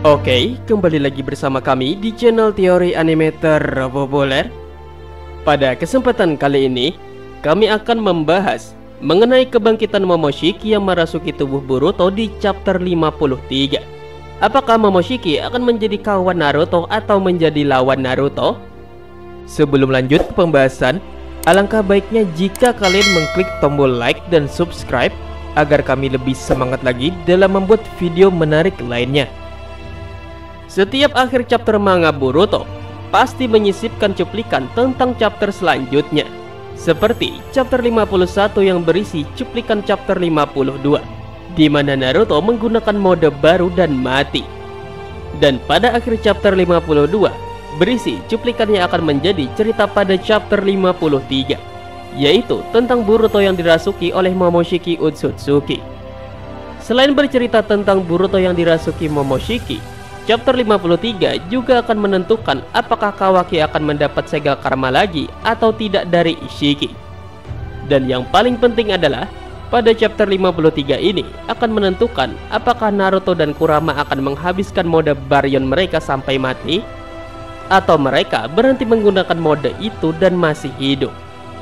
Oke, kembali lagi bersama kami di channel Teori Anime Terpopuler. Pada kesempatan kali ini, kami akan membahas mengenai kebangkitan Momoshiki yang merasuki tubuh Boruto di chapter 53. Apakah Momoshiki akan menjadi kawan Naruto atau menjadi lawan Naruto? Sebelum lanjut ke pembahasan, alangkah baiknya jika kalian mengklik tombol like dan subscribe agar kami lebih semangat lagi dalam membuat video menarik lainnya. Setiap akhir chapter manga Boruto pasti menyisipkan cuplikan tentang chapter selanjutnya, seperti chapter 51 yang berisi cuplikan chapter 52, di mana Naruto menggunakan mode baru dan mati. Dan pada akhir chapter 52 berisi cuplikan yang akan menjadi cerita pada chapter 53, yaitu tentang Boruto yang dirasuki oleh Momoshiki Otsutsuki. Selain bercerita tentang Boruto yang dirasuki Momoshiki, chapter 53 juga akan menentukan apakah Kawaki akan mendapat segel karma lagi atau tidak dari Ishiki. Dan yang paling penting adalah pada chapter 53 ini akan menentukan apakah Naruto dan Kurama akan menghabiskan mode Baryon mereka sampai mati, atau mereka berhenti menggunakan mode itu dan masih hidup.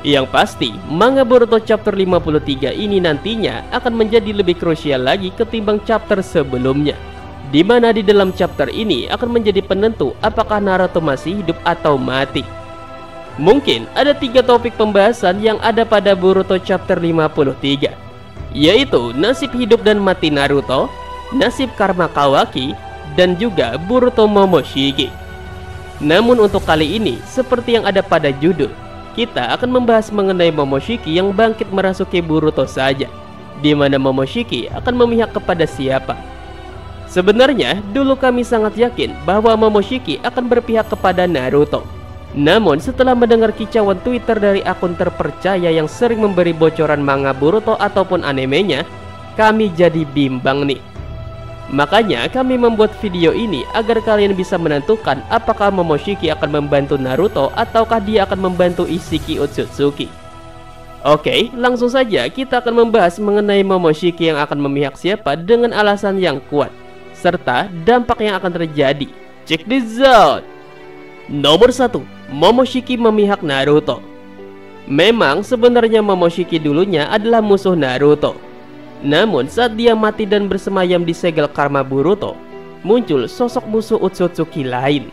Yang pasti, manga Boruto chapter 53 ini nantinya akan menjadi lebih krusial lagi ketimbang chapter sebelumnya, di mana di dalam chapter ini akan menjadi penentu apakah Naruto masih hidup atau mati. Mungkin ada 3 topik pembahasan yang ada pada Boruto chapter 53, yaitu nasib hidup dan mati Naruto, nasib karma Kawaki, dan juga Boruto Momoshiki. Namun untuk kali ini, seperti yang ada pada judul, kita akan membahas mengenai Momoshiki yang bangkit merasuki Boruto saja, di mana Momoshiki akan memihak kepada siapa. Sebenarnya, dulu kami sangat yakin bahwa Momoshiki akan berpihak kepada Naruto. Namun setelah mendengar kicauan Twitter dari akun terpercaya yang sering memberi bocoran manga Boruto ataupun animenya, kami jadi bimbang nih. Makanya kami membuat video ini agar kalian bisa menentukan apakah Momoshiki akan membantu Naruto ataukah dia akan membantu Ishiki Otsutsuki. Oke, langsung saja kita akan membahas mengenai Momoshiki yang akan memihak siapa dengan alasan yang kuat, serta dampak yang akan terjadi. Check this out. Nomor 1, Momoshiki memihak Naruto. Memang sebenarnya Momoshiki dulunya adalah musuh Naruto. Namun saat dia mati dan bersemayam di segel karma Boruto, muncul sosok musuh Otsutsuki lain.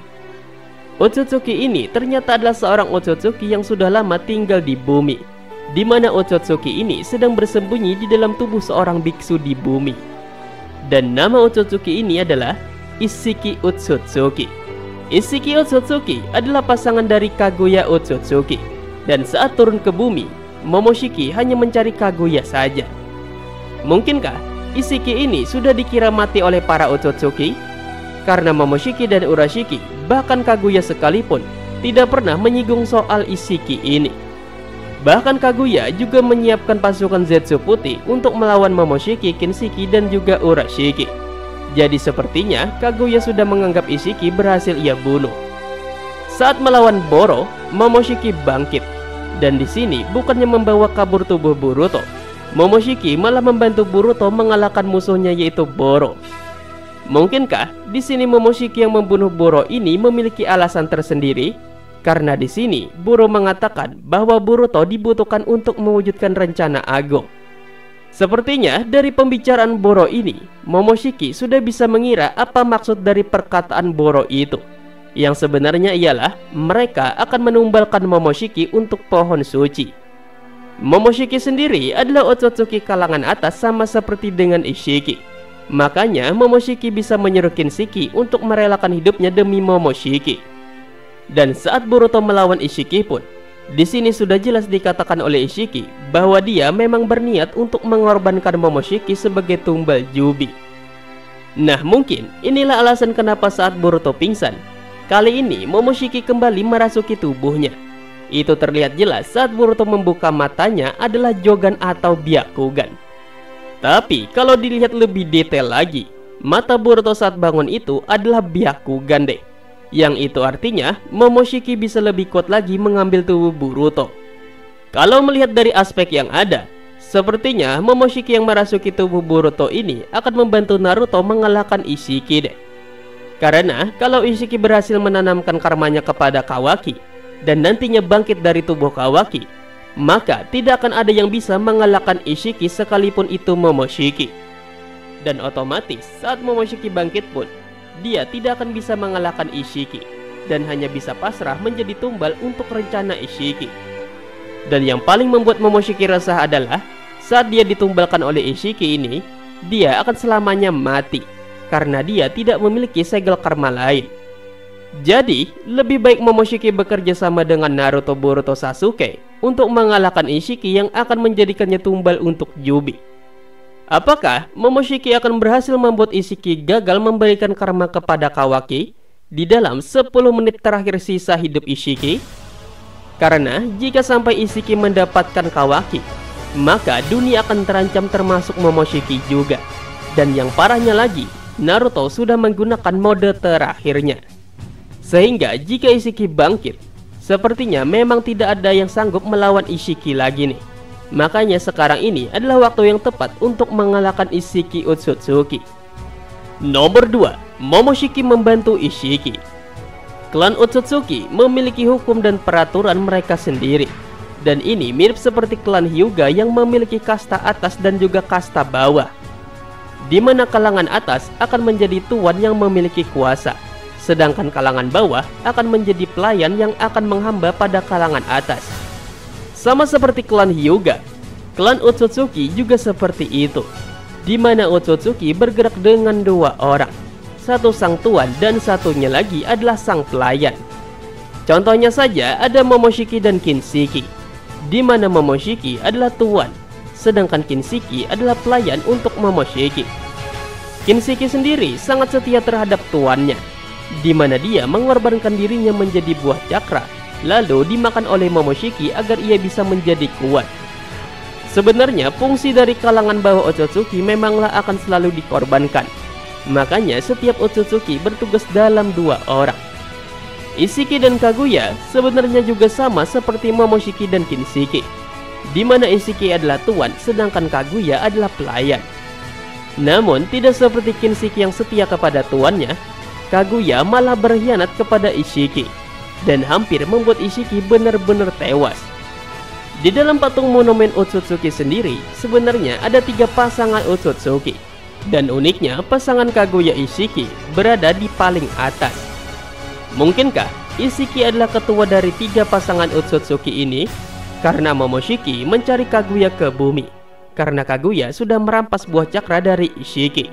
Otsutsuki ini ternyata adalah seorang Otsutsuki yang sudah lama tinggal di bumi, di mana Otsutsuki ini sedang bersembunyi di dalam tubuh seorang biksu di bumi. Dan nama Otsutsuki ini adalah Ishiki Otsutsuki. Ishiki Otsutsuki adalah pasangan dari Kaguya Otsutsuki. Dan saat turun ke bumi, Momoshiki hanya mencari Kaguya saja. Mungkinkah Ishiki ini sudah dikira mati oleh para Otsutsuki? Karena Momoshiki dan Urashiki, bahkan Kaguya sekalipun, tidak pernah menyinggung soal Ishiki ini. Bahkan Kaguya juga menyiapkan pasukan Zetsu putih untuk melawan Momoshiki, Kinshiki, dan juga Urashiki. Jadi sepertinya Kaguya sudah menganggap Ishiki berhasil ia bunuh. Saat melawan Boro, Momoshiki bangkit. Dan di sini bukannya membawa kabur tubuh Boruto, Momoshiki malah membantu Boruto mengalahkan musuhnya yaitu Boro. Mungkinkah di sini Momoshiki yang membunuh Boro ini memiliki alasan tersendiri? Karena di sini Boro mengatakan bahwa Boruto dibutuhkan untuk mewujudkan rencana agung. Sepertinya dari pembicaraan Boro ini, Momoshiki sudah bisa mengira apa maksud dari perkataan Boro itu, yang sebenarnya ialah mereka akan menumbalkan Momoshiki untuk pohon suci. Momoshiki sendiri adalah Otsutsuki kalangan atas sama seperti dengan Ishiki. Makanya Momoshiki bisa menyuruh Kinshiki untuk merelakan hidupnya demi Momoshiki. Dan saat Boruto melawan Ishiki pun, di sini sudah jelas dikatakan oleh Ishiki bahwa dia memang berniat untuk mengorbankan Momoshiki sebagai tumbal Jubi. Nah, mungkin inilah alasan kenapa saat Boruto pingsan, kali ini Momoshiki kembali merasuki tubuhnya. Itu terlihat jelas saat Boruto membuka matanya adalah Jogan atau Byakugan. Tapi kalau dilihat lebih detail lagi, mata Boruto saat bangun itu adalah Byakugan deh. Yang itu artinya Momoshiki bisa lebih kuat lagi mengambil tubuh Boruto. Kalau melihat dari aspek yang ada, sepertinya Momoshiki yang merasuki tubuh Boruto ini akan membantu Naruto mengalahkan Ishiki deh. Karena kalau Ishiki berhasil menanamkan karmanya kepada Kawaki dan nantinya bangkit dari tubuh Kawaki, maka tidak akan ada yang bisa mengalahkan Ishiki sekalipun itu Momoshiki. Dan otomatis saat Momoshiki bangkit pun, dia tidak akan bisa mengalahkan Ishiki dan hanya bisa pasrah menjadi tumbal untuk rencana Ishiki. Dan yang paling membuat Momoshiki resah adalah saat dia ditumbalkan oleh Ishiki ini, dia akan selamanya mati karena dia tidak memiliki segel karma lain. Jadi, lebih baik Momoshiki bekerja sama dengan Naruto, Boruto, Sasuke untuk mengalahkan Ishiki yang akan menjadikannya tumbal untuk Yubi. Apakah Momoshiki akan berhasil membuat Ishiki gagal memberikan karma kepada Kawaki di dalam 10 menit terakhir sisa hidup Ishiki? Karena jika sampai Ishiki mendapatkan Kawaki, maka dunia akan terancam termasuk Momoshiki juga. Dan yang parahnya lagi, Naruto sudah menggunakan mode terakhirnya. Sehingga jika Ishiki bangkit, sepertinya memang tidak ada yang sanggup melawan Ishiki lagi nih. Makanya sekarang ini adalah waktu yang tepat untuk mengalahkan Ishiki Otsutsuki. Nomor 2, Momoshiki membantu Ishiki. Klan Otsutsuki memiliki hukum dan peraturan mereka sendiri. Dan ini mirip seperti klan Hyuga yang memiliki kasta atas dan juga kasta bawah, di mana kalangan atas akan menjadi tuan yang memiliki kuasa, sedangkan kalangan bawah akan menjadi pelayan yang akan menghamba pada kalangan atas. Sama seperti klan Hyuga, klan Otsutsuki juga seperti itu, di mana Otsutsuki bergerak dengan 2 orang, satu sang tuan dan satunya lagi adalah sang pelayan. Contohnya saja ada Momoshiki dan Kinshiki, di mana Momoshiki adalah tuan, sedangkan Kinshiki adalah pelayan untuk Momoshiki. Kinshiki sendiri sangat setia terhadap tuannya, di mana dia mengorbankan dirinya menjadi buah cakra, lalu dimakan oleh Momoshiki agar ia bisa menjadi kuat. Sebenarnya fungsi dari kalangan bawah Otsutsuki memanglah akan selalu dikorbankan. Makanya setiap Otsutsuki bertugas dalam 2 orang. Ishiki dan Kaguya sebenarnya juga sama seperti Momoshiki dan Kinshiki, di mana Ishiki adalah tuan sedangkan Kaguya adalah pelayan. Namun tidak seperti Kinshiki yang setia kepada tuannya, Kaguya malah berkhianat kepada Ishiki dan hampir membuat Ishiki benar-benar tewas. Di dalam patung monumen Otsutsuki sendiri sebenarnya ada 3 pasangan Otsutsuki, dan uniknya pasangan Kaguya Ishiki berada di paling atas. Mungkinkah Ishiki adalah ketua dari 3 pasangan Otsutsuki ini? Karena Momoshiki mencari Kaguya ke bumi, karena Kaguya sudah merampas buah cakra dari Ishiki.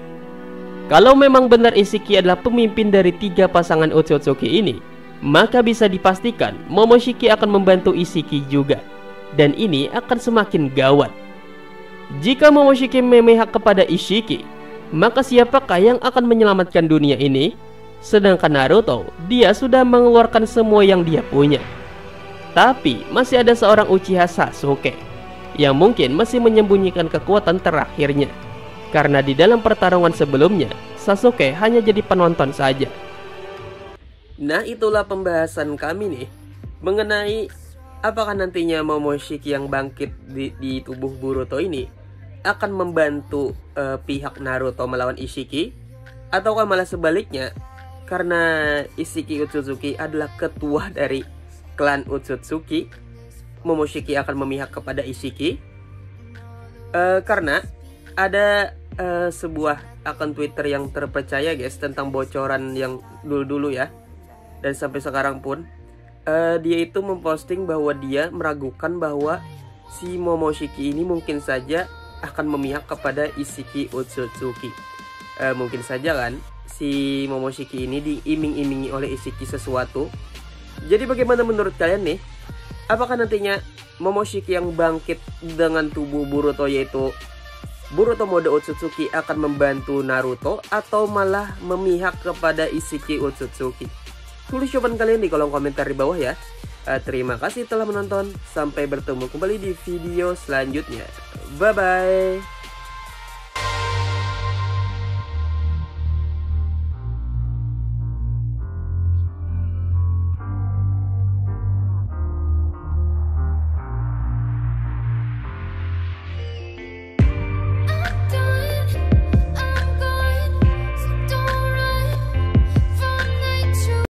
Kalau memang benar Ishiki adalah pemimpin dari 3 pasangan Otsutsuki ini, maka bisa dipastikan Momoshiki akan membantu Ishiki juga. Dan ini akan semakin gawat. Jika Momoshiki memihak kepada Ishiki, maka siapakah yang akan menyelamatkan dunia ini? Sedangkan Naruto, dia sudah mengeluarkan semua yang dia punya. Tapi masih ada seorang Uchiha Sasuke yang mungkin masih menyembunyikan kekuatan terakhirnya, karena di dalam pertarungan sebelumnya Sasuke hanya jadi penonton saja. Nah, itulah pembahasan kami nih mengenai apakah nantinya Momoshiki yang bangkit di tubuh Boruto ini akan membantu pihak Naruto melawan Ishiki, ataukah malah sebaliknya, karena Ishiki Otsutsuki adalah ketua dari klan Otsutsuki, Momoshiki akan memihak kepada Ishiki. Karena ada sebuah akun Twitter yang terpercaya guys tentang bocoran yang dulu-dulu ya, dan sampai sekarang pun dia itu memposting bahwa dia meragukan bahwa si Momoshiki ini mungkin saja akan memihak kepada Ishiki Otsutsuki. Mungkin saja kan si Momoshiki ini diiming-imingi oleh Ishiki sesuatu. Jadi bagaimana menurut kalian nih? Apakah nantinya Momoshiki yang bangkit dengan tubuh Boruto, yaitu Boruto mode Otsutsuki, akan membantu Naruto atau malah memihak kepada Ishiki Otsutsuki? Tulis jawaban kalian di kolom komentar di bawah ya. Terima kasih telah menonton. Sampai bertemu kembali di video selanjutnya. Bye bye.